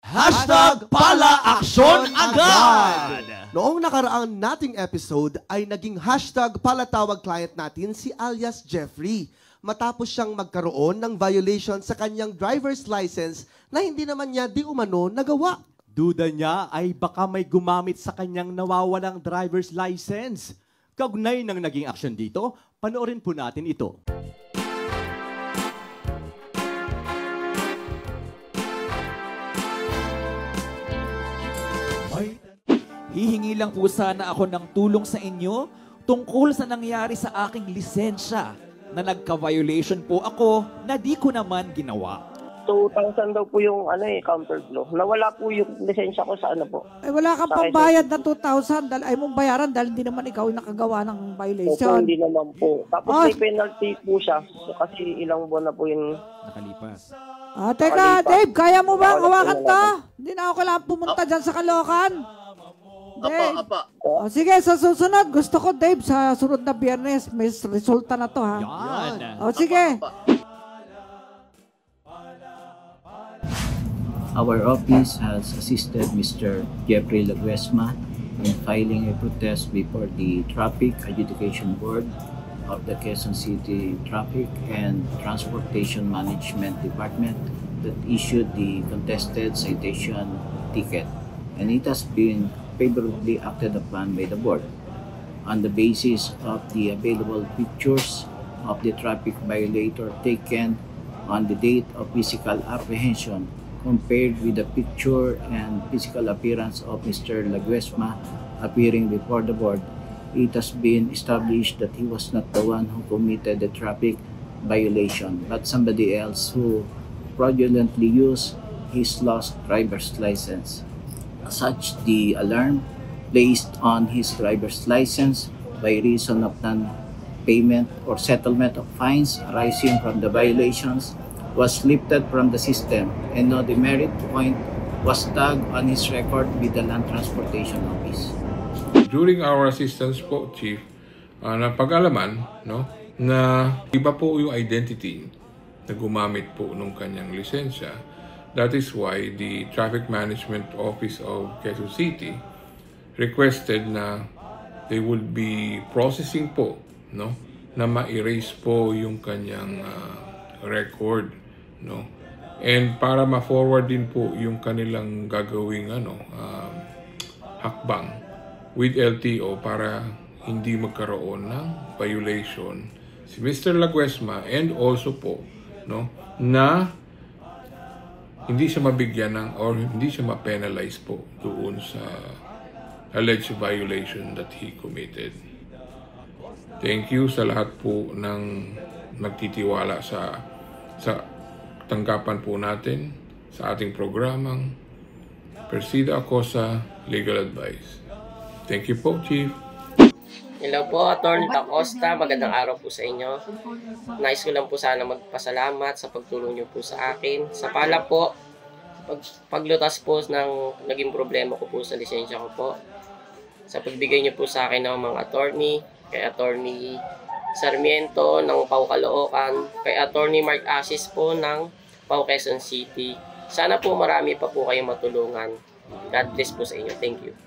Hashtag Pala-Aksyon Agad! Noong nakaraang nating episode ay naging hashtag palatawag client natin si alias Jeffrey matapos siyang magkaroon ng violation sa kanyang driver's license na hindi naman niya di umano nagawa. Duda niya ay baka may gumamit sa kanyang nawawalang driver's license. Kaugnay ng naging aksyon dito, panoorin po natin ito. Hihingi lang po sana ako ng tulong sa inyo tungkol sa nangyari sa aking lisensya na nagka-violation po ako na di ko naman ginawa. 2,000 daw po yung counter flow. Nawala po yung lisensya ko sa po. Eh wala kang pambayad na 2,000 dahil ay mong bayaran dahil hindi naman ikaw nakagawa ng violation. Hindi naman po. Tapos may penalty po siya kasi ilang buwan na po yung nakalipas. Teka, Dave, kaya mo ba hawakan to? Hindi na ako kailangan pumunta dyan sa Caloocan. Apa. Sige, sa susunod, gusto ko, Dave, sa sunod na Biyernes, may resulta na to, ha? Yan. Sige. Our office has assisted Mr. Jeffrey Laguesma in filing a protest before the Traffic Adjudication Board of the Quezon City Traffic and Transportation Management Department that issued the contested citation ticket, and it has been favorably acted upon by the board on the basis of the available pictures of the traffic violator taken on the date of physical apprehension compared with the picture and physical appearance of Mr. Laguesma appearing before the board. It has been established that he was not the one who committed the traffic violation, but somebody else who fraudulently used his lost driver's license. Such, the alarm placed on his driver's license by reason of non-payment or settlement of fines arising from the violations was lifted from the system, and no demerit point was tagged on his record with the Land Transportation Office. During our assistance po, Chief, napag-alaman na iba po yung identity na gumamit po nung kanyang lisensya. That is why the Traffic Management Office of Quezon City requested na they would be processing po, na ma-erase po yung kanyang record, and para ma-forward din po yung kanilang gagawing hakbang with LTO para hindi magkaroon ng violation si Mr. Laguesma, and also po na hindi siya mabigyan ng or hindi siya ma-penalize po doon sa alleged violation that he committed. Thank you sa lahat po ng nagtitiwala sa tanggapan po natin sa ating programang Persida Acosta Legal Advice. Thank you po, Chief. Hello po, Atty. Acosta. Magandang araw po sa inyo. Nais ko lang po sana magpasalamat sa pagtulong niyo po sa akin. Sa pala po, paglutas po ng naging problema ko po sa lisensya ko po. Sa pagbigay niyo po sa akin ng mga attorney, kay Atty. Sarmiento ng Pau Caloocan, kay Atty. Mark Asis po ng Pau Quezon City. Sana po marami pa po kayong matulungan. God bless po sa inyo. Thank you.